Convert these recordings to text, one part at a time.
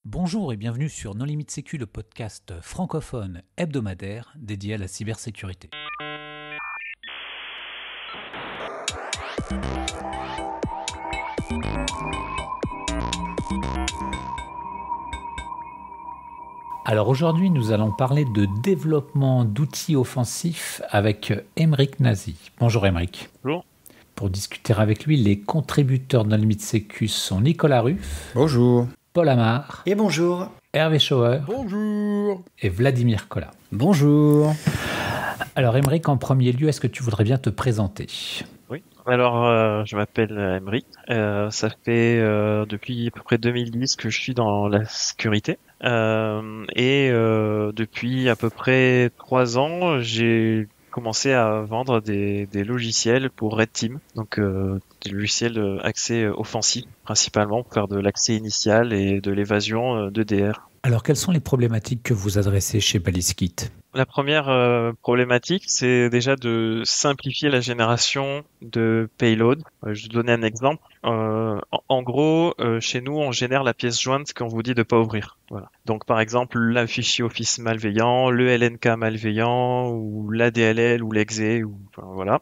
Bonjour et bienvenue sur Non Limite Sécu, le podcast francophone hebdomadaire dédié à la cybersécurité. Alors aujourd'hui, nous allons parler de développement d'outils offensifs avec Aymeric Nazy. Bonjour Aymeric. Bonjour. Pour discuter avec lui, les contributeurs de Non Limite Sécu sont Nicolas Ruff. Bonjour. Paul Amar. Et bonjour. Hervé Schauer. Bonjour. Et Vladimir Collat. Bonjour. Alors Aymeric, en premier lieu, est-ce que tu voudrais bien te présenter ? Oui. Alors, je m'appelle Aymeric. Ça fait depuis à peu près 2010 que je suis dans la sécurité. Depuis à peu près 3 ans, j'ai commencé à vendre des logiciels pour Red Team. Donc, des logiciels accès offensif, principalement pour faire de l'accès initial et de l'évasion d'EDR. Alors, quelles sont les problématiques que vous adressez chez Balliskit ? La première problématique, c'est déjà de simplifier la génération de payload. Je vais vous donner un exemple. En gros, chez nous, on génère la pièce jointe qu'on vous dit de pas ouvrir. Voilà. Donc, par exemple, le fichier Office malveillant, le LNK malveillant, ou l'ADLL, ou l'EXE, ou enfin, voilà.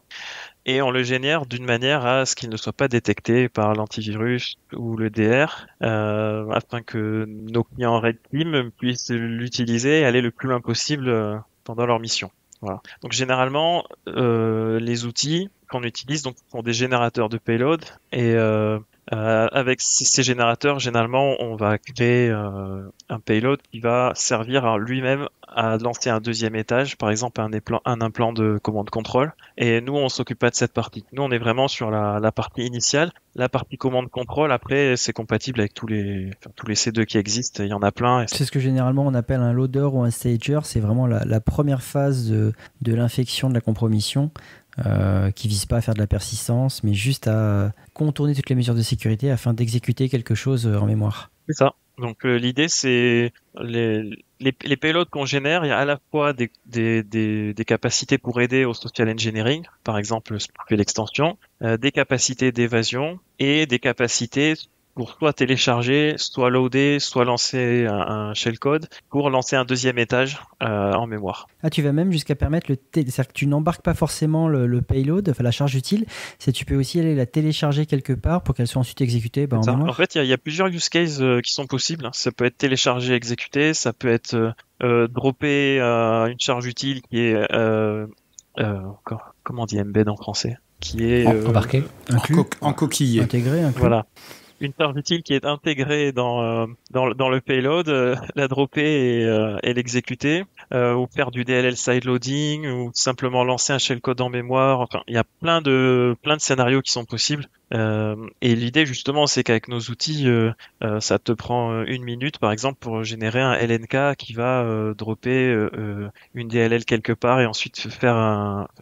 Et on le génère d'une manière à ce qu'il ne soit pas détecté par l'antivirus ou le DR, afin que nos clients Red Team puissent l'utiliser et aller le plus loin possible pendant leur mission. Voilà. Donc généralement, les outils qu'on utilise donc sont des générateurs de payload et avec ces générateurs, généralement, on va créer un payload qui va servir lui-même à lancer un deuxième étage, par exemple un implant de commande contrôle. Et nous, on s'occupe pas de cette partie. Nous, on est vraiment sur la partie initiale. La partie commande contrôle, après, c'est compatible avec tous les C2 qui existent. Il y en a plein. C'est ce que généralement on appelle un loader ou un stager. C'est vraiment la première phase de l'infection, de la compromission. Qui vise pas à faire de la persistance, mais juste à contourner toutes les mesures de sécurité afin d'exécuter quelque chose en mémoire. C'est ça. Donc l'idée, c'est les payloads qu'on génère, il y a à la fois des capacités pour aider au social engineering, par exemple l'extension, des capacités d'évasion et des capacités pour soit télécharger, soit loader, soit lancer un shellcode pour lancer un deuxième étage en mémoire. Ah, tu vas même jusqu'à permettre c'est-à-dire que tu n'embarques pas forcément le payload, enfin la charge utile, c'est tu peux aussi aller la télécharger quelque part pour qu'elle soit ensuite exécutée en mémoire. En fait, il y a plusieurs use cases qui sont possibles. Ça peut être téléchargé, exécuté, ça peut être dropper une charge utile qui est comment on dit embed en français, qui est embarqué, encoquillé, intégré, inclus. Voilà. Une charge utile qui est intégrée dans le payload, la dropper et l'exécuter, ou faire du DLL sideloading, ou simplement lancer un shellcode en mémoire. Enfin, il y a plein de scénarios qui sont possibles. Et l'idée justement, c'est qu'avec nos outils, ça te prend 1 minute, par exemple, pour générer un LNK qui va dropper une DLL quelque part et ensuite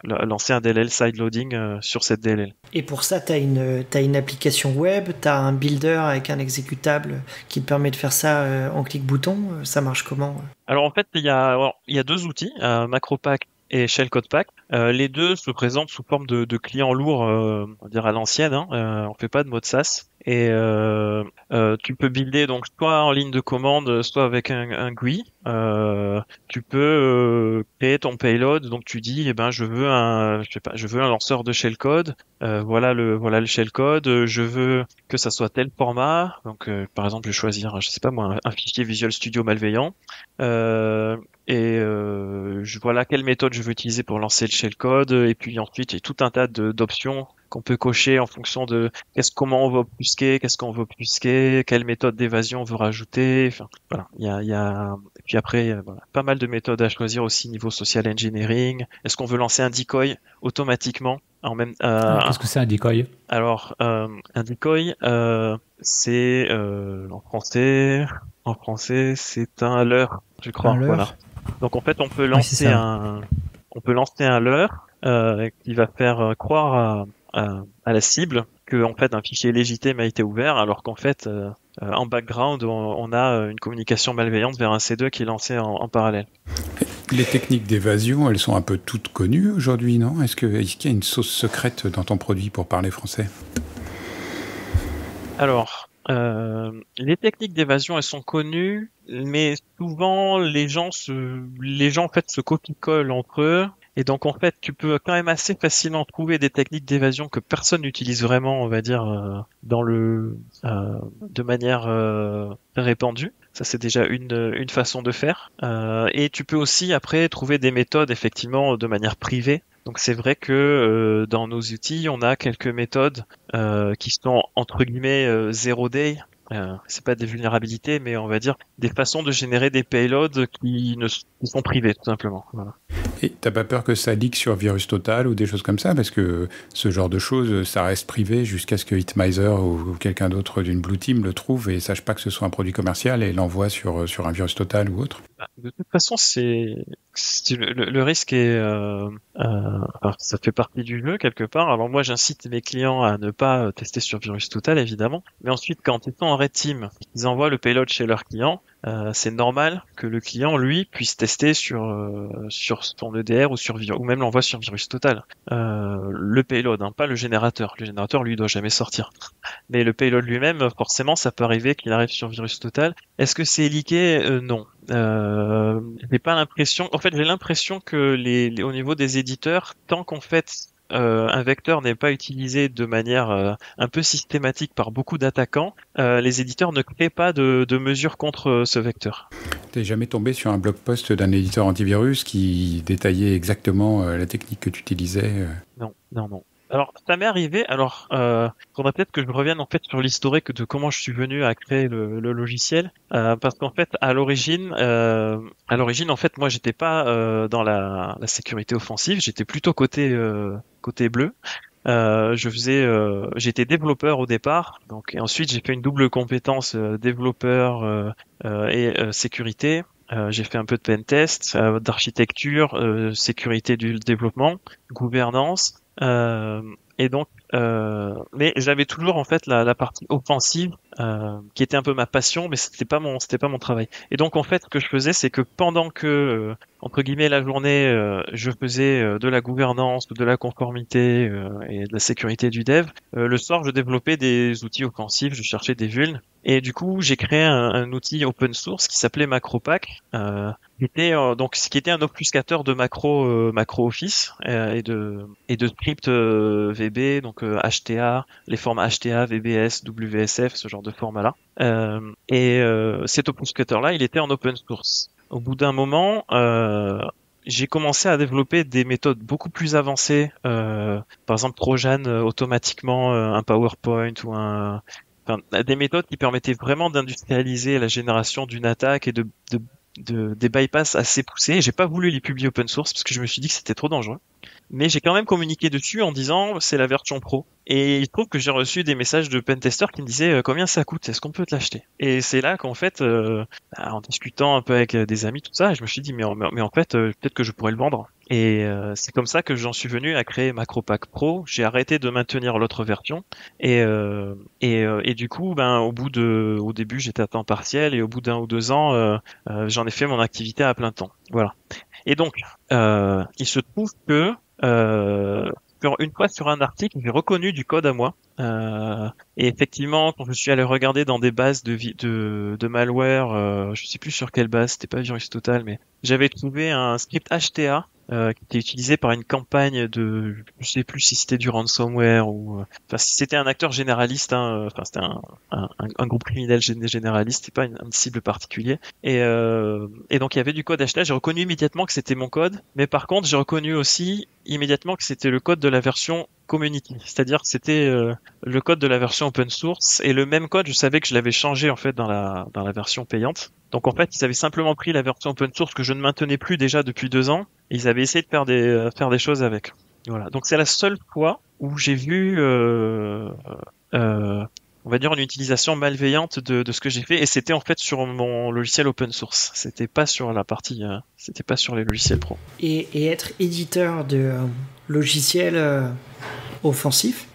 lancer un DLL sideloading sur cette DLL. Et pour ça, t'as une application web, t'as un builder avec un exécutable qui te permet de faire ça en clic-bouton. Ça marche comment ? Alors en fait, il y a 2 outils, MacroPack et Shellcode Pack. Les deux se présentent sous forme de clients lourds, on va dire à l'ancienne. On fait pas de mode SaaS. Et tu peux builder donc soit en ligne de commande, soit avec un GUI. Tu peux créer ton payload. Donc tu dis, je veux un lanceur de shellcode. Voilà le shellcode. Je veux que ça soit tel format. Donc par exemple, je vais choisir, je sais pas moi, un fichier Visual Studio malveillant. Voilà quelle méthode je veux utiliser pour lancer le shellcode. Et puis ensuite, il y a tout un tas d'options qu'on peut cocher en fonction de comment on veut obfusquer, quelle méthode d'évasion on veut rajouter. Enfin, voilà. Et puis après, pas mal de méthodes à choisir aussi niveau social engineering. Est-ce qu'on veut lancer un decoy automatiquement Qu'est-ce que c'est un decoy ? Alors, un decoy, c'est en français, c'est un leurre, je crois. Un leurre. Voilà. Donc en fait, on peut lancer un leurre qui va faire croire à la cible que en fait un fichier légitime a été ouvert, alors qu'en fait en background on a une communication malveillante vers un C2 qui est lancé en parallèle. Les techniques d'évasion, elles sont un peu toutes connues aujourd'hui, non ? Est-ce qu'il y a une sauce secrète dans ton produit pour parler français ? Alors, les techniques d'évasion, elles sont connues, mais souvent les gens en fait se copient-collent entre eux. Et donc en fait, tu peux quand même assez facilement trouver des techniques d'évasion que personne n'utilise vraiment, on va dire, de manière répandue. Ça, c'est déjà une façon de faire. Et tu peux aussi après trouver des méthodes effectivement de manière privée. Donc c'est vrai que dans nos outils, on a quelques méthodes qui sont entre guillemets zero day. C'est pas des vulnérabilités, mais on va dire des façons de générer des payloads qui sont privés tout simplement. Voilà. Et t'as pas peur que ça leak sur VirusTotal ou des choses comme ça? Parce que ce genre de choses, ça reste privé jusqu'à ce que Hitmiser ou quelqu'un d'autre d'une Blue Team le trouve et sache pas que ce soit un produit commercial et l'envoie sur un VirusTotal ou autre. De toute façon, le risque est, alors, ça fait partie du jeu quelque part. Alors moi, j'incite mes clients à ne pas tester sur VirusTotal, évidemment. Mais ensuite, quand ils sont en Red Team, ils envoient le payload chez leur client. C'est normal que le client, lui, puisse tester sur son EDR ou même l'envoie sur VirusTotal. Le payload, hein, pas le générateur. Le générateur, lui, doit jamais sortir. Mais le payload lui-même, forcément, ça peut arriver qu'il arrive sur VirusTotal. Est-ce que c'est leaké? Non. J'ai pas l'impression. En fait, j'ai l'impression que au niveau des éditeurs, tant qu'en fait un vecteur n'est pas utilisé de manière un peu systématique par beaucoup d'attaquants, les éditeurs ne créent pas de mesures contre ce vecteur. T'es jamais tombé sur un blog post d'un éditeur antivirus qui détaillait exactement la technique que tu utilisais? Non. Alors, ça m'est arrivé. Alors, faudrait peut-être que je revienne en fait sur l'historique de comment je suis venu à créer le logiciel, parce qu'en fait, à l'origine, en fait, moi, j'étais pas dans la sécurité offensive. J'étais plutôt côté bleu. J'étais développeur au départ, donc et ensuite j'ai fait une double compétence développeur et sécurité. J'ai fait un peu de pentest, d'architecture, sécurité du développement, gouvernance. Et donc, mais j'avais toujours en fait la partie offensive qui était un peu ma passion, mais c'était pas mon travail. Et donc en fait, ce que je faisais, c'est que pendant que entre guillemets la journée, je faisais de la gouvernance, de la conformité et de la sécurité du dev, le soir, je développais des outils offensifs, je cherchais des vulnes. Et du coup, j'ai créé un outil open source qui s'appelait MacroPack, qui était un obfuscateur de macro Office et de scripts VB, donc HTA, les formats HTA, VBS, WSF, ce genre de format-là. Cet obfuscateur-là, il était en open source. Au bout d'un moment, j'ai commencé à développer des méthodes beaucoup plus avancées, par exemple Trojan automatiquement un PowerPoint ou des méthodes qui permettaient vraiment d'industrialiser la génération d'une attaque et des bypass assez poussés. J'ai pas voulu les publier open source parce que je me suis dit que c'était trop dangereux. Mais j'ai quand même communiqué dessus en disant c'est la version pro. Et il se trouve que j'ai reçu des messages de pentesters qui me disaient combien ça coûte, est-ce qu'on peut te l'acheter? Et c'est là qu'en fait, en discutant un peu avec des amis, tout ça, je me suis dit mais en fait peut-être que je pourrais le vendre. Et c'est comme ça que j'en suis venu à créer MacroPack Pro. J'ai arrêté de maintenir l'autre version et du coup, au début j'étais à temps partiel et au bout d'1 ou 2 ans, j'en ai fait mon activité à plein temps. Voilà. Et donc, il se trouve que une fois sur un article, j'ai reconnu du code à moi. Et effectivement, quand je suis allé regarder dans des bases de malware, je sais plus sur quelle base, c'était pas VirusTotal, mais j'avais trouvé un script HTA qui était utilisé par une campagne je sais plus si c'était du ransomware ou si c'était un acteur généraliste, c'était un groupe criminel généraliste, c'était pas une cible particulière. Et donc il y avait du code HTA, j'ai reconnu immédiatement que c'était mon code, mais par contre j'ai reconnu aussi immédiatement que c'était le code de la version community, c'est-à-dire que c'était le code de la version open source et le même code, je savais que je l'avais changé en fait dans la version payante. Donc en fait, ils avaient simplement pris la version open source que je ne maintenais plus déjà depuis 2 ans et ils avaient essayé de faire des choses avec. Voilà. Donc c'est la seule fois où j'ai vu on va dire une utilisation malveillante de ce que j'ai fait et c'était en fait sur mon logiciel open source. C'était pas sur les logiciels pro. Et être éditeur de logiciels offensifs,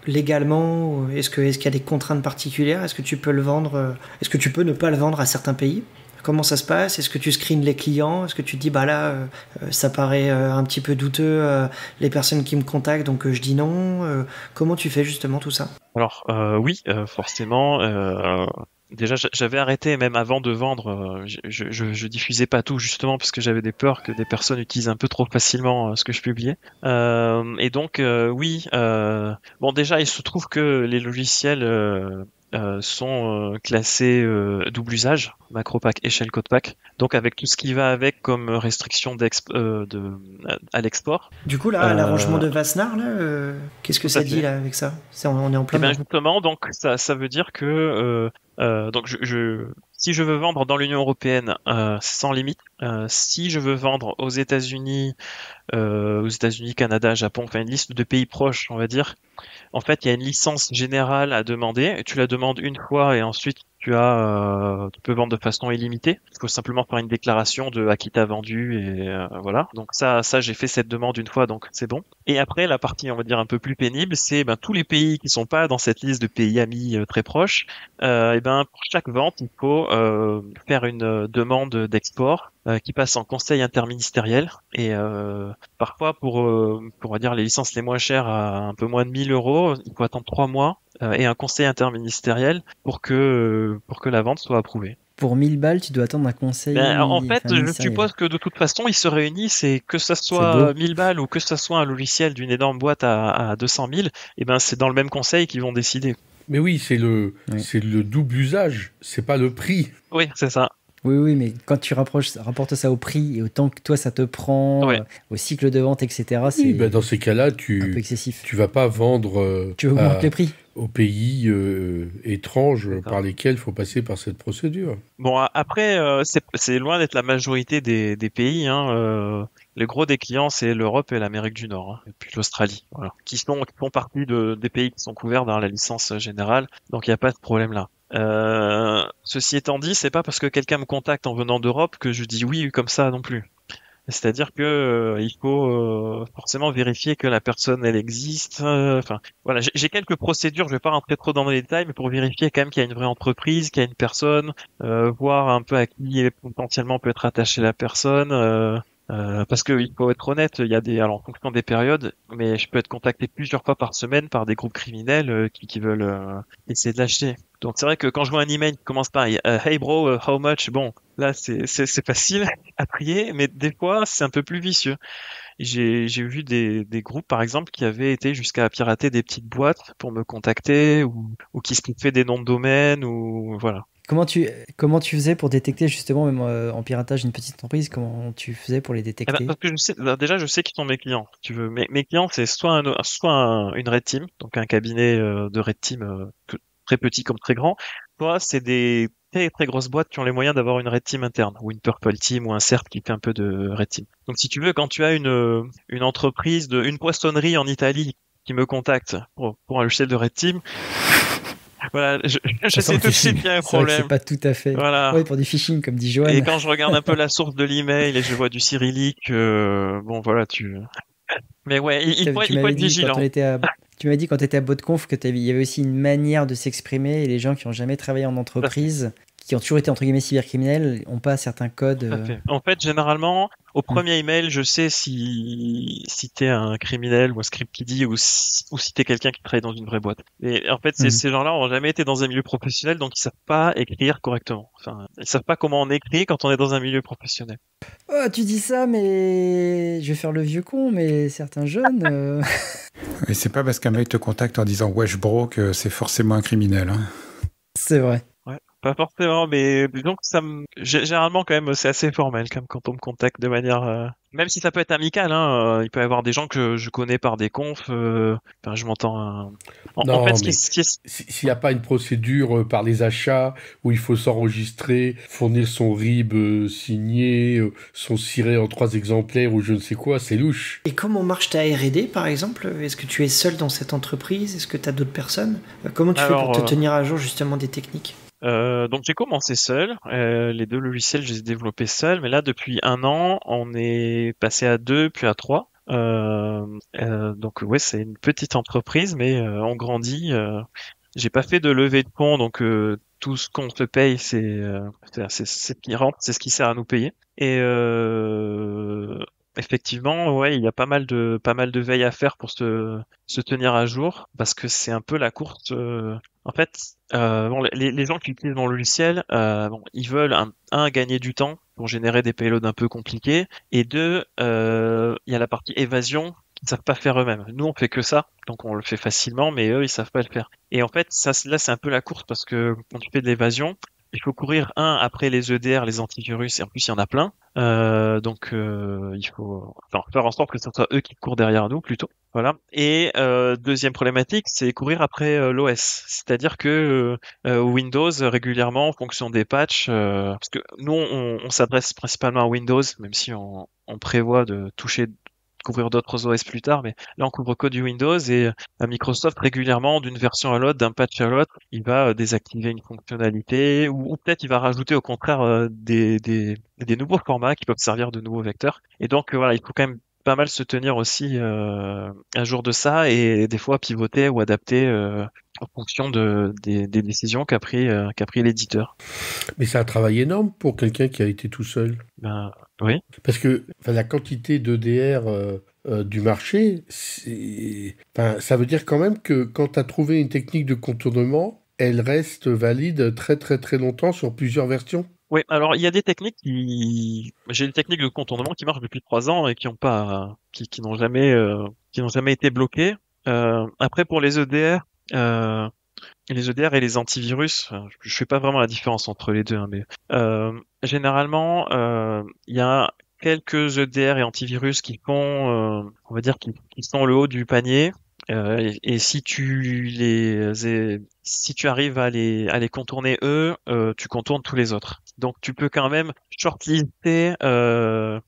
légalement, est-ce qu'il y a des contraintes particulières? Est-ce que tu peux le vendre? Est-ce que tu peux ne pas le vendre à certains pays? Comment ça se passe? Est-ce que tu screens les clients? Est-ce que tu te dis, bah là, ça paraît un petit peu douteux, les personnes qui me contactent, donc je dis non. Comment tu fais justement tout ça? Alors oui, forcément. Déjà, j'avais arrêté même avant de vendre. Je diffusais pas tout justement parce que j'avais des peurs que des personnes utilisent un peu trop facilement ce que je publiais. Et donc oui. Bon, déjà, il se trouve que les logiciels sont classés double usage, macro-pack et shellcode-pack. Donc avec tout ce qui va avec comme restriction à l'export. Du coup, là, l'arrangement de Wassenaar, là, qu'est-ce que ça dit là avec ça? On est en plein. Et bien justement, donc ça veut dire que donc si je veux vendre dans l'Union européenne sans limite, si je veux vendre aux États-Unis, Canada, Japon, enfin une liste de pays proches, on va dire. En fait, il y a une licence générale à demander. Et tu la demandes une fois et ensuite tu peux vendre de façon illimitée. Il faut simplement faire une déclaration de à qui t'as vendu et voilà. Donc ça, j'ai fait cette demande une fois, donc c'est bon. Et après, la partie, on va dire un peu plus pénible, c'est tous les pays qui sont pas dans cette liste de pays amis très proches. Et pour chaque vente, il faut faire une demande d'export qui passe en conseil interministériel et parfois pour on va dire les licences les moins chères à un peu moins de 1 000 euros, il faut attendre 3 mois et un conseil interministériel pour que la vente soit approuvée. Pour 1000 balles, tu dois attendre un conseil. En fait, je suppose que de toute façon, ils se réunissent et que ça soit 1000 balles ou que ça soit un logiciel d'une énorme boîte à 200 000, et c'est dans le même conseil qu'ils vont décider. Mais oui, c'est le double usage, c'est pas le prix. Oui, c'est ça. Oui, mais quand tu rapportes ça au prix et au temps que toi ça te prend, au cycle de vente, etc., c'est dans ces cas-là, un peu excessif. Tu vas pas vendre tu augmentes les prix aux pays étranges par lesquels il faut passer par cette procédure. Bon, après, c'est loin d'être la majorité des pays. Les gros des clients, c'est l'Europe et l'Amérique du Nord, et puis l'Australie, voilà, qui font partie des pays qui sont couverts dans la licence générale. Donc, il n'y a pas de problème là. Ceci étant dit, c'est pas parce que quelqu'un me contacte en venant d'Europe que je dis oui comme ça non plus. C'est-à-dire que il faut forcément vérifier que la personne elle existe. Enfin voilà, j'ai quelques procédures, je vais pas rentrer trop dans les détails, mais pour vérifier quand même qu'il y a une vraie entreprise, qu'il y a une personne, voir un peu à qui potentiellement peut être attachée la personne. Parce que il faut être honnête, il y a alors en fonction des périodes, mais je peux être contacté plusieurs fois par semaine par des groupes criminels qui veulent essayer de l'acheter. Donc c'est vrai que quand je vois un email qui commence par Hey bro, how much? Bon, là c'est facile à trier, mais des fois c'est un peu plus vicieux. J'ai vu des groupes par exemple qui avaient été jusqu'à pirater des petites boîtes pour me contacter ou qui se fait des noms de domaine ou voilà. Comment tu faisais pour détecter justement même en piratage une petite entreprise? Comment tu faisais pour les détecter? Parce que je sais qui sont mes clients. Si tu veux, mes clients c'est soit une red team, donc un cabinet de red team très petit comme très grand, soit c'est des très très grosses boîtes qui ont les moyens d'avoir une red team interne ou une purple team ou un CERT qui fait un peu de red team. Donc si tu veux, quand tu as une entreprise une poissonnerie en Italie qui me contacte pour un logiciel de red team. Voilà, je sais tout de suite qu'il y a un problème. C'est pas tout à fait. Voilà. Oui, pour du phishing, comme dit Johan. Et quand je regarde un peu la source de l'email et je vois du cyrillique, bon voilà, Mais ouais, il faut être vigilant. Tu m'as dit quand tu étais à BotConf qu'il y avait aussi une manière de s'exprimer et les gens qui n'ont jamais travaillé en entreprise, qui ont toujours été entre guillemets cybercriminels, n'ont pas certains codes. En fait, généralement, au premier email, je sais si t'es un criminel ou un script kiddie ou si t'es quelqu'un qui travaille dans une vraie boîte. Et en fait, ces gens-là ont jamais été dans un milieu professionnel, donc ils savent pas écrire correctement. Enfin, ils savent pas comment on écrit quand on est dans un milieu professionnel. Oh, tu dis ça, mais je vais faire le vieux con, mais certains jeunes. Et c'est pas parce qu'un mec te contacte en disant wesh bro que c'est forcément un criminel. Hein. C'est vrai. Pas forcément, mais donc généralement quand même c'est assez formel quand on me contacte de manière même si ça peut être amical, il peut y avoir des gens que je connais par des confs. Enfin, je m'entends. En fait, s'il n'y a pas une procédure par les achats où il faut s'enregistrer, fournir son RIB signé, son ciré en 3 exemplaires ou je ne sais quoi, c'est louche. Et comment marche ta R&D par exemple? Est-ce que tu es seul dans cette entreprise? Est-ce que tu as d'autres personnes? Comment tu fais pour te tenir à jour justement des techniques? Donc j'ai commencé seul, les 2 logiciels je les ai développés seul, mais là depuis 1 an on est passé à 2 puis à 3. Donc ouais c'est une petite entreprise mais on grandit. j'ai pas fait de levée de fonds, donc tout ce qu'on te paye, c'est ce qui rentre, c'est ce qui sert à nous payer. Et effectivement, ouais, il y a pas mal de veille à faire pour se tenir à jour, parce que c'est un peu la course. En fait, bon, les gens qui utilisent mon logiciel, bon, ils veulent gagner du temps pour générer des payloads un peu compliqués, et deux, il y a la partie évasion qu'ils savent pas faire eux-mêmes. Nous, on fait que ça, donc on le fait facilement, mais eux, ils savent pas le faire. Et en fait, là, c'est un peu la course, parce que quand tu fais de l'évasion, il faut courir après les EDR, les antivirus, et en plus il y en a plein. Donc il faut faire en sorte que ce soit eux qui courent derrière nous plutôt. Voilà. Et deuxième problématique, c'est courir après l'OS. C'est-à-dire que Windows régulièrement, en fonction des patchs, parce que nous on s'adresse principalement à Windows, même si on prévoit de couvrir d'autres OS plus tard, mais là on couvre que du Windows et Microsoft régulièrement d'une version à l'autre, d'un patch à l'autre, il va désactiver une fonctionnalité ou peut-être il va rajouter au contraire des nouveaux formats qui peuvent servir de nouveaux vecteurs. Et donc voilà, il faut quand même pas mal se tenir aussi à jour de ça et des fois pivoter ou adapter en fonction des décisions qu'a pris l'éditeur. Mais c'est un travail énorme pour quelqu'un qui a été tout seul. Ben oui. Parce que la quantité d'EDR du marché, ça veut dire quand même que quand tu as trouvé une technique de contournement, elle reste valide très très très longtemps sur plusieurs versions. Oui, alors il y a des techniques j'ai des techniques de contournement qui marchent depuis 3 ans et qui n'ont jamais été bloquées. Après pour les EDR, et les antivirus, je fais pas vraiment la différence entre les deux, hein, mais généralement il y a quelques EDR et antivirus qui font, on va dire, qui sont le haut du panier. Et si tu arrives à les contourner eux, tu contournes tous les autres. Donc tu peux quand même shortlister les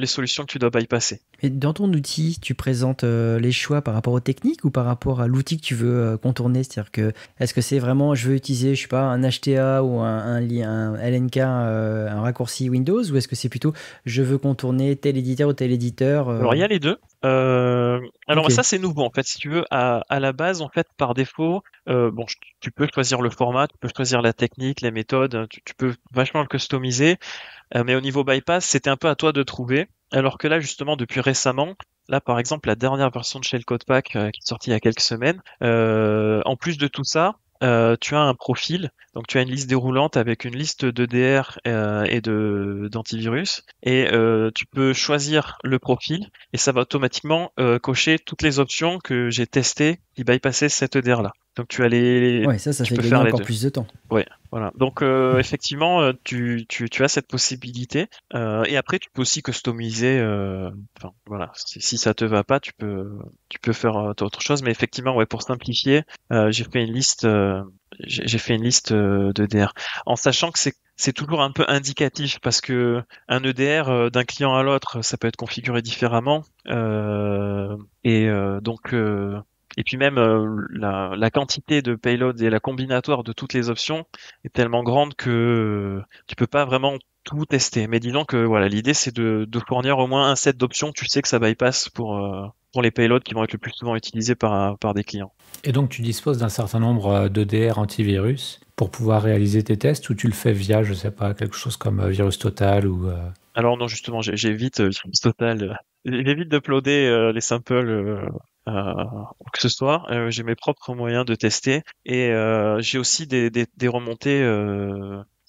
solutions que tu dois bypasser. Et dans ton outil, tu présentes les choix par rapport aux techniques ou par rapport à l'outil que tu veux contourner? C'est-à-dire que est-ce que c'est vraiment je veux utiliser, je sais pas, un HTA ou un LNK, un raccourci Windows, ou est-ce que c'est plutôt je veux contourner tel éditeur ou tel éditeur? Alors il y a les deux. Alors Ok. ça c'est nouveau en fait. Si tu veux, à la base en fait par défaut, tu peux choisir le format, tu peux choisir la technique, les méthodes, tu peux vachement le customiser. Mais au niveau bypass, c'était un peu à toi de trouver. Alors que là, justement, depuis récemment, là, par exemple, la dernière version de Shellcode Pack qui est sortie il y a quelques semaines, en plus de tout ça, tu as un profil. Donc, tu as une liste déroulante avec une liste d'EDR et d'antivirus. Et tu peux choisir le profil et ça va automatiquement cocher toutes les options que j'ai testées qui bypassaient cet EDR-là. Donc, tu Ouais, ça tu fait peux gagner faire les encore deux. plus de temps. Ouais, voilà. Donc effectivement, tu as cette possibilité. Et après, tu peux aussi customiser. Enfin, voilà. Si ça te va pas, tu peux faire autre chose. Mais effectivement, ouais, pour simplifier, j'ai fait une liste. J'ai fait une liste d'EDR, en sachant que c'est toujours un peu indicatif parce que un EDR d'un client à l'autre, ça peut être configuré différemment. Et puis même la quantité de payload et la combinatoire de toutes les options est tellement grande que tu peux pas vraiment tout tester. Mais disons que voilà, l'idée c'est de fournir au moins un set d'options. Tu sais que ça bypass pour les payloads qui vont être le plus souvent utilisés par des clients. Et donc tu disposes d'un certain nombre d'EDR antivirus pour pouvoir réaliser tes tests, ou tu le fais via, je sais pas, quelque chose comme VirusTotal ou... Alors non, justement, j'évite VirusTotal. J'évite d'uploader les samples que ce soit. J'ai mes propres moyens de tester et j'ai aussi des remontées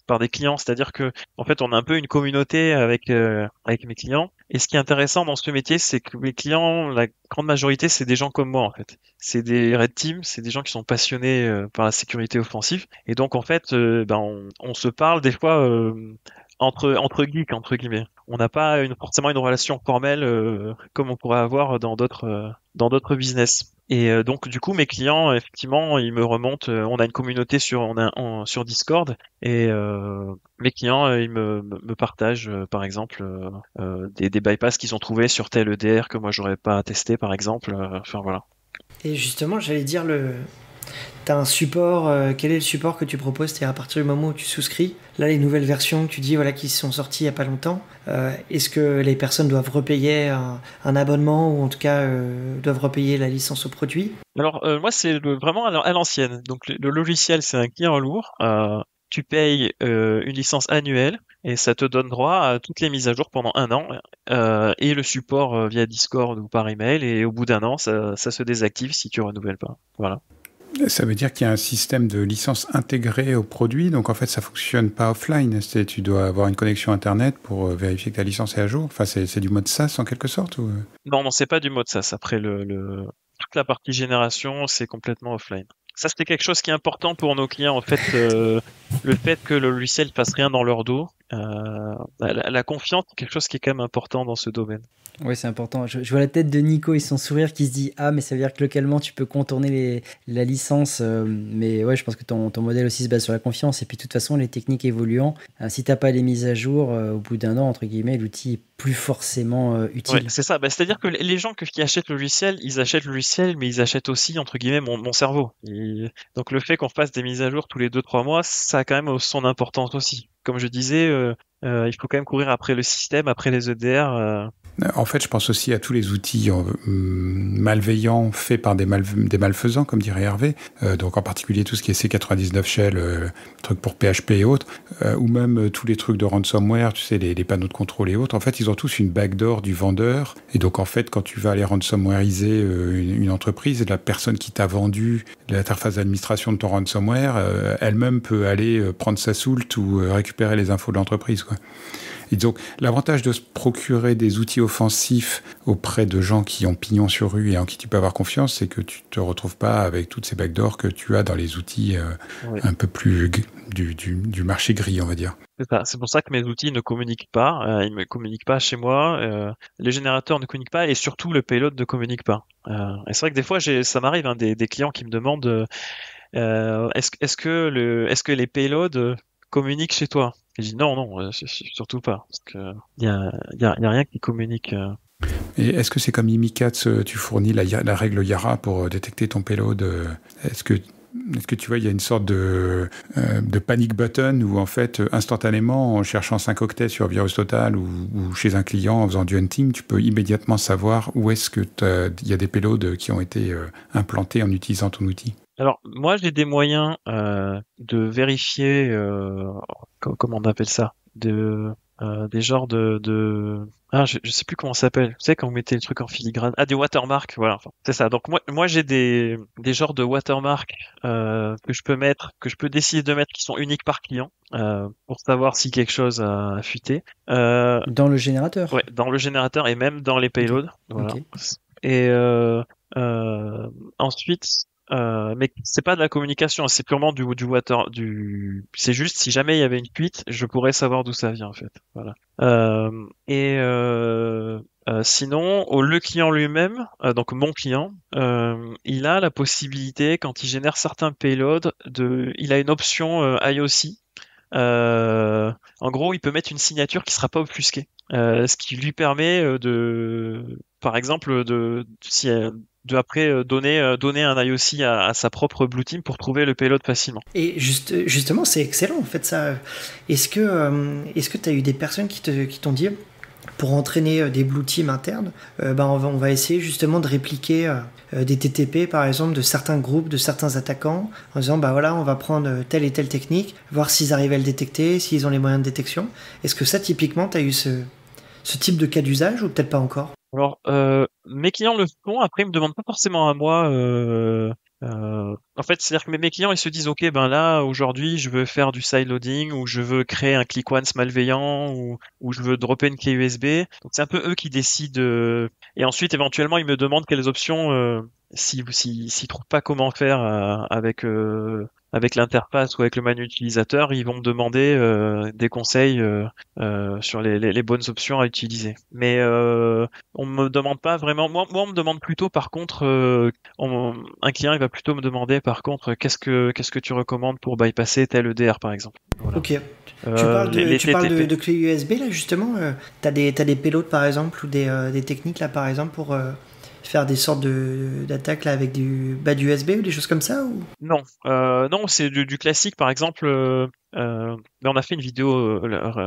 par des clients. C'est-à-dire que en fait, on a un peu une communauté avec mes clients. Et ce qui est intéressant dans ce métier, c'est que mes clients, la grande majorité, c'est des gens comme moi en fait. C'est des Red Team, c'est des gens qui sont passionnés par la sécurité offensive. Et donc en fait, on se parle des fois entre geeks entre guillemets. On n'a pas forcément une relation formelle comme on pourrait avoir dans d'autres business. Et donc du coup mes clients effectivement ils me remontent. On a une communauté sur Discord et mes clients ils me partagent par exemple des bypass qu'ils ont trouvés sur tel EDR que moi j'aurais pas testé par exemple. Enfin voilà. Et justement, j'allais dire T'as un support, quel est le support que tu proposes? C'est à partir du moment où tu souscris. Là, les nouvelles versions que tu dis qui sont sorties il n'y a pas longtemps, est-ce que les personnes doivent repayer un abonnement ou en tout cas doivent repayer la licence au produit? Alors, moi, c'est vraiment à l'ancienne. Donc, le logiciel, c'est un client lourd. Tu payes une licence annuelle et ça te donne droit à toutes les mises à jour pendant 1 an et le support via Discord ou par email. Et au bout d'1 an, ça se désactive si tu renouvelles pas. Voilà. Ça veut dire qu'il y a un système de licence intégré au produit, donc en fait ça fonctionne pas offline. Tu dois avoir une connexion internet pour vérifier que ta licence est à jour. Enfin, c'est du mode SaaS en quelque sorte ou... Non, c'est pas du mode SaaS. Après toute la partie génération, c'est complètement offline. Ça, c'était quelque chose qui est important pour nos clients. En fait, le fait que le logiciel fasse rien dans leur dos, la confiance, c'est quelque chose qui est quand même important dans ce domaine. Oui, c'est important. Je vois la tête de Nico et son sourire qui se dit « Ah, mais ça veut dire que localement, tu peux contourner la licence. » Mais ouais, je pense que ton modèle aussi se base sur la confiance. Et puis, de toute façon, les techniques évoluant, si tu n'as pas les mises à jour, au bout d'1 an, entre guillemets, l'outil est plus forcément utile. Ouais, c'est ça. C'est-à-dire que les gens qui achètent le logiciel, ils achètent le logiciel, mais ils achètent aussi, entre guillemets, mon cerveau. Donc, le fait qu'on fasse des mises à jour tous les 2-3 mois, ça a quand même son importance aussi. Comme je disais, il faut quand même courir après le système, après les EDR. En fait, je pense aussi à tous les outils malveillants faits par des malfaisants, comme dirait Hervé. Donc, en particulier tout ce qui est C99 Shell, trucs pour PHP et autres, ou même tous les trucs de ransomware, tu sais, les panneaux de contrôle et autres. En fait, ils ont tous une backdoor du vendeur. Et donc, en fait, quand tu vas aller ransomwareiser une entreprise, la personne qui t'a vendu l'interface d'administration de ton ransomware, elle-même peut aller prendre sa soult ou récupérer les infos de l'entreprise, quoi. Et donc, l'avantage de se procurer des outils offensifs auprès de gens qui ont pignon sur rue et en qui tu peux avoir confiance, c'est que tu te retrouves pas avec toutes ces backdoors que tu as dans les outils un peu plus du marché gris, on va dire. C'est ça. C'est pour ça que mes outils ne communiquent pas. Ils ne communiquent pas chez moi. Les générateurs ne communiquent pas et surtout le payload ne communique pas. Et c'est vrai que des fois, ça m'arrive des clients qui me demandent est-ce que les payloads communiquent chez toi? Et je dis non, surtout pas, parce que y a rien qui communique. Et est-ce que c'est comme Imikatz, tu fournis la règle Yara pour détecter ton payload? Est-ce que tu vois, il y a une sorte de panic button où en fait, instantanément, en cherchant 5 octets sur VirusTotal ou chez un client en faisant du hunting, tu peux immédiatement savoir où est-ce que il y a des payloads qui ont été implantés en utilisant ton outil? Alors, moi, j'ai des moyens de vérifier, comment on appelle ça, des genres je sais plus comment ça s'appelle. Vous savez, quand vous mettez le truc en filigrane, des watermarks, voilà. Enfin, c'est ça. Donc moi, j'ai des genres de watermarks que je peux décider de mettre qui sont uniques par client pour savoir si quelque chose a fuité. Dans le générateur. Ouais, dans le générateur et même dans les payloads. Voilà. Okay. Et ensuite. Mais c'est pas de la communication, c'est purement c'est juste si jamais il y avait une fuite, je pourrais savoir d'où ça vient en fait. Voilà. Sinon, le client lui-même, donc mon client, il a la possibilité quand il génère certains payloads il a une option IOC. En gros, il peut mettre une signature qui sera pas obfusquée, ce qui lui permet par exemple, après donner un IOC à sa propre Blue Team pour trouver le payload facilement. Et justement, c'est excellent en fait ça. Est-ce que tu as eu des personnes qui t'ont dit pour entraîner des Blue Teams internes, on va essayer justement de répliquer des TTP par exemple de certains groupes, de certains attaquants, en disant on va prendre telle et telle technique, voir s'ils arrivent à le détecter, s'ils ont les moyens de détection. Est-ce que ça typiquement tu as eu ce type de cas d'usage ou peut-être pas encore? Alors, mes clients le font. Après, ils me demandent pas forcément à moi. En fait, c'est-à-dire que mes clients, ils se disent, ok, là, aujourd'hui, je veux faire du sideloading ou je veux créer un click once malveillant ou je veux dropper une clé USB. Donc, c'est un peu eux qui décident. Et ensuite, éventuellement, ils me demandent quelles options. S'ils trouvent pas comment faire avec l'interface ou avec le manuel utilisateur, ils vont me demander des conseils sur les bonnes options à utiliser. Mais on me demande pas vraiment. Moi, on me demande plutôt, par contre, un client, il va plutôt me demander, par contre, qu'est-ce que tu recommandes pour bypasser tel EDR, par exemple. Voilà. Ok. Tu parles de clé USB là justement. T'as des payloads par exemple ou des techniques là par exemple pour faire des sortes d'attaques là avec du USB ou des choses comme ça ou... Non, non, c'est du classique. Par exemple, on a fait une vidéo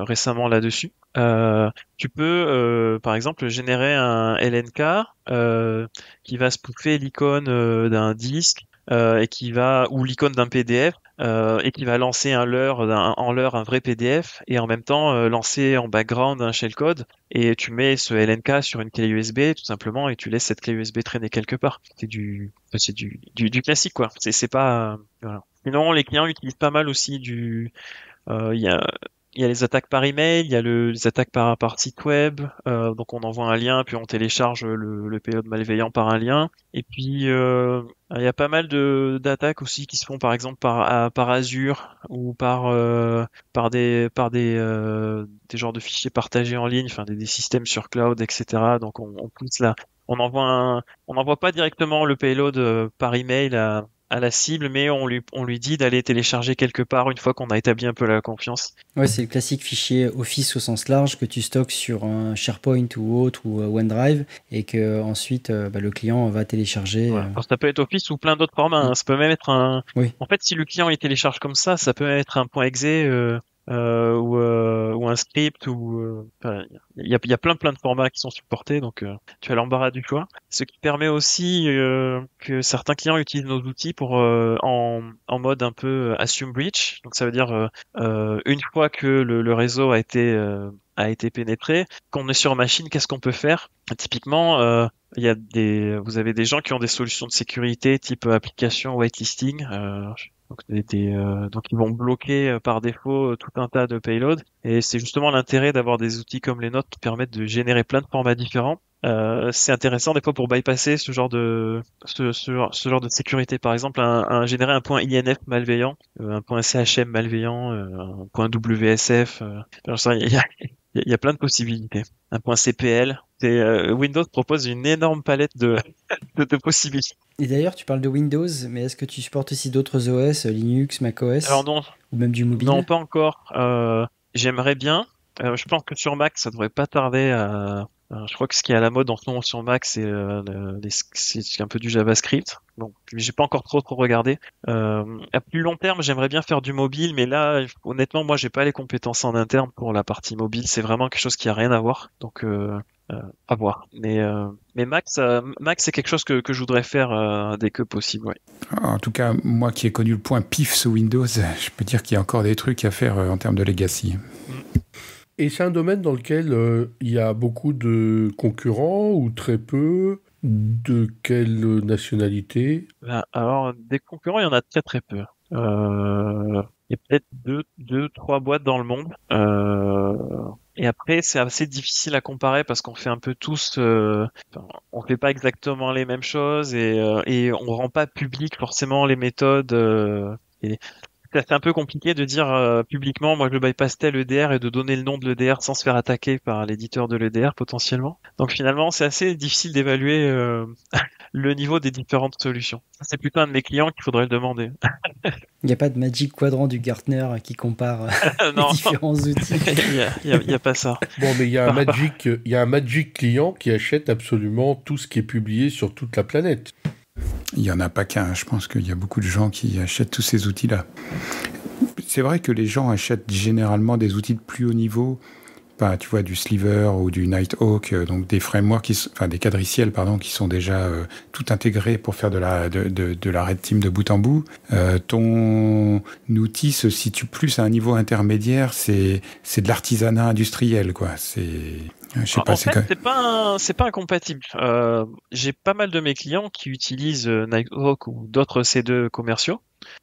récemment là-dessus. Tu peux, par exemple, générer un LNK qui va spoofer l'icône d'un disque et qui va ou l'icône d'un PDF et qui va lancer en leurre un vrai PDF et en même temps lancer en background un shellcode et tu mets ce LNK sur une clé USB tout simplement et tu laisses cette clé USB traîner quelque part. C'est du classique quoi. C'est pas voilà. Sinon les clients utilisent pas mal aussi il y a les attaques par email, il y a les attaques par site web. Donc on envoie un lien, puis on télécharge le payload malveillant par un lien. Et puis il y a pas mal d'attaques aussi qui se font par exemple par Azure ou par des genres de fichiers partagés en ligne, enfin des systèmes sur cloud, etc. Donc on pousse là. On n'envoie pas directement le payload par email à la cible, mais on lui dit d'aller télécharger quelque part une fois qu'on a établi un peu la confiance. Ouais, c'est le classique fichier Office au sens large que tu stockes sur un SharePoint ou autre ou OneDrive et que ensuite le client va télécharger. Ouais. Alors, ça peut être Office ou plein d'autres formats. Hein. Ça peut même être un. Oui. En fait, si le client il télécharge comme ça peut même être un .exe ou un script ou il y a plein de formats qui sont supportés, donc tu as l'embarras du choix. Ce qui permet aussi que certains clients utilisent nos outils pour en mode un peu assume breach. Donc ça veut dire une fois que le réseau a été pénétré, qu'on est sur machine, qu'est-ce qu'on peut faire? Typiquement, vous avez des gens qui ont des solutions de sécurité type application whitelisting. Donc ils vont bloquer par défaut tout un tas de payloads et c'est justement l'intérêt d'avoir des outils comme les nôtres qui permettent de générer plein de formats différents. C'est intéressant des fois pour bypasser ce genre de sécurité. Par exemple, générer un point INF malveillant, un point CHM malveillant, un point WSF. Il y a plein de possibilités. Un point CPL. Windows propose une énorme palette de possibilités. Et d'ailleurs, tu parles de Windows, mais est-ce que tu supportes aussi d'autres OS, Linux, macOS? Alors non. Ou même du mobile? Non, pas encore. J'aimerais bien. Je pense que sur Mac, ça devrait pas tarder à... je crois que ce qui est à la mode en ce moment sur Mac, c'est un peu du JavaScript. Donc, j'ai pas encore trop regardé. À plus long terme, j'aimerais bien faire du mobile, mais là, honnêtement, moi, j'ai pas les compétences en interne pour la partie mobile. C'est vraiment quelque chose qui a rien à voir. Donc, à voir. Mais Mac, c'est quelque chose que je voudrais faire dès que possible. Ouais. En tout cas, moi qui ai connu le point pif sous Windows, je peux dire qu'il y a encore des trucs à faire en termes de legacy. Et c'est un domaine dans lequel il y a beaucoup de concurrents ou très peu. De quelle nationalité? Alors, des concurrents, il y en a très très peu. Il y a peut-être deux, trois boîtes dans le monde. Et après, c'est assez difficile à comparer parce qu'on fait un peu tous, on fait pas exactement les mêmes choses et on rend pas public forcément les méthodes. Et c'est un peu compliqué de dire publiquement, moi je bypass tel EDR et de donner le nom de l'EDR sans se faire attaquer par l'éditeur de l'EDR potentiellement. Donc finalement, c'est assez difficile d'évaluer le niveau des différentes solutions. C'est plutôt un de mes clients qu'il faudrait le demander. Il n'y a pas de Magic Quadrant du Gartner qui compare les différents outils. Il y a pas ça. Bon, mais il y a un Magic client qui achète absolument tout ce qui est publié sur toute la planète. Il n'y en a pas qu'un. Je pense qu'il y a beaucoup de gens qui achètent tous ces outils-là. C'est vrai que les gens achètent généralement des outils de plus haut niveau. Tu vois, du Sliver ou du Nighthawk, donc des frameworks, des quadriciels, qui sont déjà tout intégrés pour faire de la Red Team de bout en bout. Ton outil se situe plus à un niveau intermédiaire, c'est de l'artisanat industriel, quoi. C'est pas incompatible. J'ai pas mal de mes clients qui utilisent Nighthawk ou d'autres C2 commerciaux,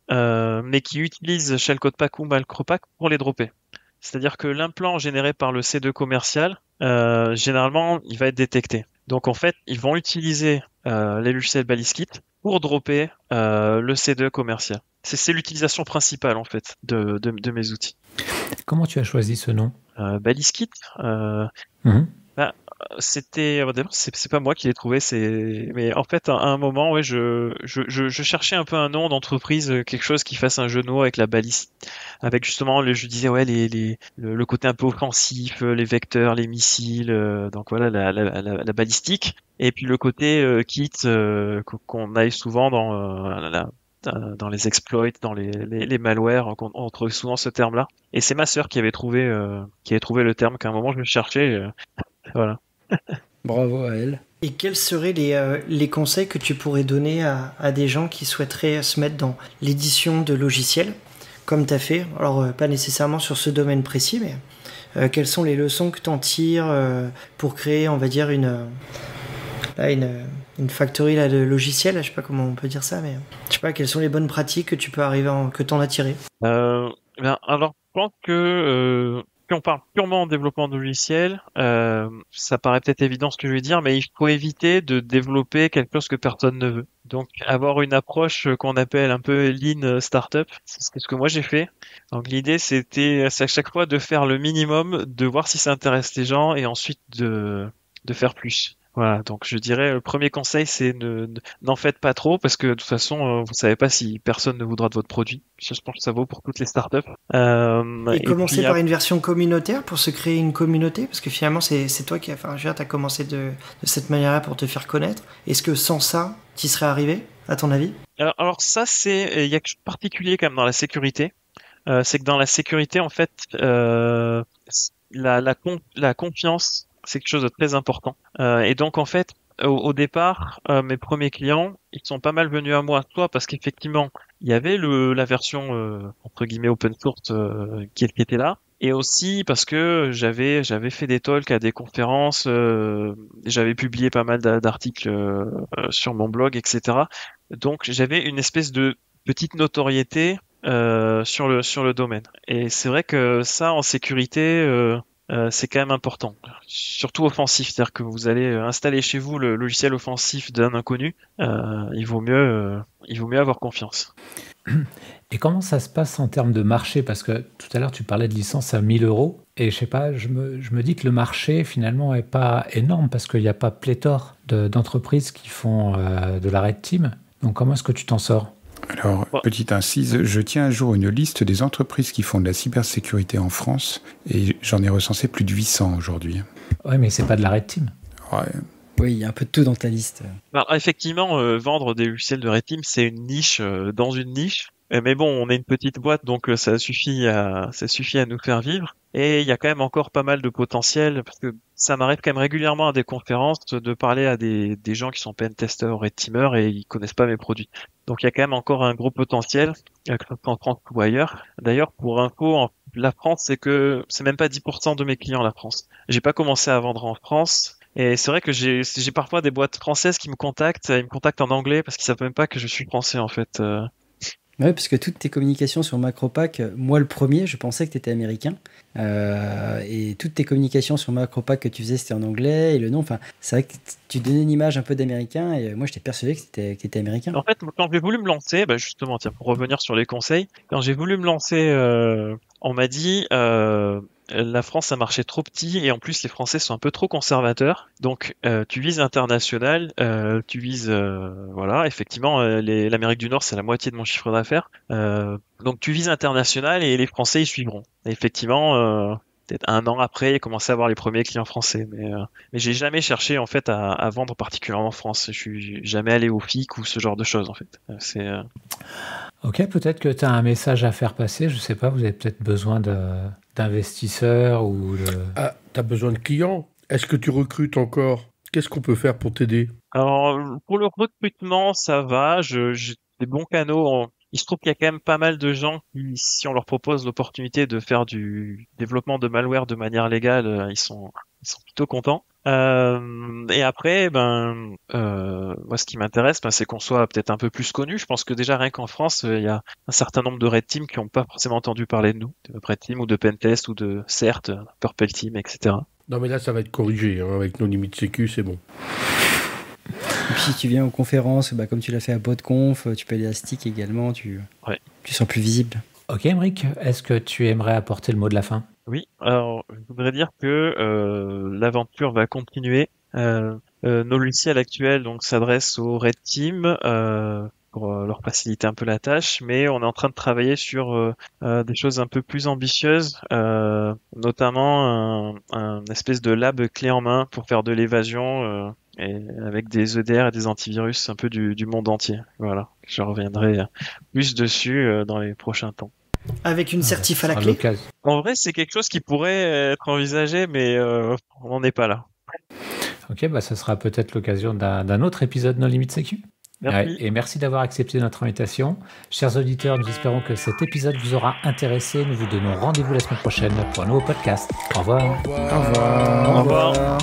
mais qui utilisent Shellcode Pack ou Macropack pour les dropper. C'est-à-dire que l'implant généré par le C2 commercial, généralement, il va être détecté. Donc en fait, ils vont utiliser les logiciels Balliskit pour dropper le C2 commercial. C'est l'utilisation principale en fait de mes outils. Comment tu as choisi ce nom? Balliskit. c'était d'abord c'est pas moi qui l'ai trouvé, mais en fait à un moment ouais je cherchais un peu un nom d'entreprise, quelque chose qui fasse un jeu de mots avec la balise, avec justement je disais ouais le côté un peu offensif, les vecteurs, les missiles, donc voilà la balistique, et puis le côté kit qu'on aille souvent dans les exploits, dans les malwares, on trouve souvent ce terme-là. Et c'est ma sœur qui avait trouvé le terme qu'à un moment je me cherchais. Voilà. Bravo à elle. Et quels seraient les conseils que tu pourrais donner à des gens qui souhaiteraient se mettre dans l'édition de logiciels, comme tu as fait? Alors, pas nécessairement sur ce domaine précis, mais quelles sont les leçons que tu en tires pour créer, on va dire, une factory là, de logiciels, je sais pas comment on peut dire ça, mais je sais pas, quelles sont les bonnes pratiques que tu peux que t'en as tirées? Alors, je pense que si on parle purement en développement de logiciel, ça paraît peut-être évident ce que je vais dire, mais il faut éviter de développer quelque chose que personne ne veut. Donc, avoir une approche qu'on appelle un peu lean startup, c'est ce que moi j'ai fait. Donc, l'idée c'est à chaque fois de faire le minimum, de voir si ça intéresse les gens, et ensuite de faire plus. Voilà, donc je dirais le premier conseil c'est n'en faites pas trop, parce que de toute façon vous savez pas si personne ne voudra de votre produit. Je pense que ça vaut pour toutes les startups. Et commencer par une version communautaire pour se créer une communauté, parce que finalement c'est toi qui t'as commencé de cette manière-là pour te faire connaître. Est-ce que sans ça, t'y serais arrivé, à ton avis? Alors ça il y a quelque chose de particulier quand même dans la sécurité. C'est que dans la sécurité en fait la confiance, c'est quelque chose de très important. Et donc en fait, au départ, mes premiers clients, ils sont pas mal venus à moi, soit parce qu'effectivement, il y avait la version entre guillemets open source qui était là, et aussi parce que j'avais fait des talks à des conférences, j'avais publié pas mal d'articles sur mon blog, etc. Donc j'avais une espèce de petite notoriété sur le domaine. Et c'est vrai que ça, en sécurité, c'est quand même important, surtout offensif, c'est-à-dire que vous allez installer chez vous le logiciel offensif d'un inconnu, il vaut mieux avoir confiance. Et comment ça se passe en termes de marché? Parce que tout à l'heure tu parlais de licence à 1 000 €, et je sais pas, je me dis que le marché finalement est pas énorme, parce qu'il n'y a pas pléthore d'entreprises qui font de la red team. Donc comment est-ce que tu t'en sors? Alors, petite incise, je tiens un jour une liste des entreprises qui font de la cybersécurité en France, et j'en ai recensé plus de 800 aujourd'hui. Ouais, mais c'est pas de la red team. Ouais. Oui, il y a un peu de tout dans ta liste. Alors, effectivement, vendre des logiciels de red team, c'est une niche dans une niche. Mais bon, on est une petite boîte, donc ça suffit à nous faire vivre. Et il y a quand même encore pas mal de potentiel, parce que ça m'arrive quand même régulièrement à des conférences de parler à des gens qui sont pentesters ou red teamers et ils connaissent pas mes produits. Donc il y a quand même encore un gros potentiel, que ce soit en France ou ailleurs. D'ailleurs, pour info, la France, c'est même pas 10% de mes clients, la France. J'ai pas commencé à vendre en France. Et c'est vrai que j'ai parfois des boîtes françaises qui me contactent, ils me contactent en anglais parce qu'ils savent même pas que je suis français en fait. Ouais, parce que toutes tes communications sur MacroPack, moi le premier, je pensais que tu étais américain. Et toutes tes communications sur MacroPack que tu faisais, c'était en anglais. Et le nom, enfin, c'est vrai que tu donnais une image un peu d'américain. Et moi, j'étais persuadé que t'étais américain. En fait, quand j'ai voulu me lancer, justement, tiens, pour revenir sur les conseils, quand j'ai voulu me lancer, on m'a dit la France, ça marchait trop petit et en plus les Français sont un peu trop conservateurs. Donc tu vises international, tu vises voilà, effectivement l'Amérique du Nord c'est la moitié de mon chiffre d'affaires. Donc tu vises international et les Français ils suivront. Et effectivement peut-être un an après, j'ai commencé à avoir les premiers clients français, mais j'ai jamais cherché en fait à vendre particulièrement en France. Je suis jamais allé au FIC ou ce genre de choses en fait. Ok, peut-être que tu as un message à faire passer, je sais pas, vous avez peut-être besoin d'investisseurs ou de... Ah, tu as besoin de clients? Est-ce que tu recrutes encore? Qu'est-ce qu'on peut faire pour t'aider? Alors, pour le recrutement, ça va, j'ai des bons canaux. Il se trouve qu'il y a quand même pas mal de gens qui, si on leur propose l'opportunité de faire du développement de malware de manière légale, ils sont plutôt contents. Et après, moi, ce qui m'intéresse, c'est qu'on soit peut-être un peu plus connu. Je pense que déjà rien qu'en France, il y a un certain nombre de red teams qui n'ont pas forcément entendu parler de nous, de red team ou de pentest ou de CERT, Purple Team, etc. Non, mais là, ça va être corrigé hein, avec nos limites sécu, c'est bon. Et puis si tu viens aux conférences, comme tu l'as fait à PodConf, tu peux aller à Stick également, tu sens plus visible. Ok, Aymeric, est-ce que tu aimerais apporter le mot de la fin? Oui, alors je voudrais dire que l'aventure va continuer. Nos logiciels actuels donc s'adressent au Red Team pour leur faciliter un peu la tâche, mais on est en train de travailler sur des choses un peu plus ambitieuses, notamment un espèce de lab clé en main pour faire de l'évasion et avec des EDR et des antivirus un peu du monde entier. Voilà, je reviendrai plus dessus dans les prochains temps. Avec une certif à la Ce sera clé. l'occasion. En vrai, c'est quelque chose qui pourrait être envisagé, mais on n'en est pas là. Ok, bah, ça sera peut-être l'occasion d'un autre épisode No Limit Sécu. Merci. Ouais, et merci d'avoir accepté notre invitation. Chers auditeurs, nous espérons que cet épisode vous aura intéressé. Nous vous donnons rendez-vous la semaine prochaine pour un nouveau podcast. Au revoir. Au revoir. Au revoir.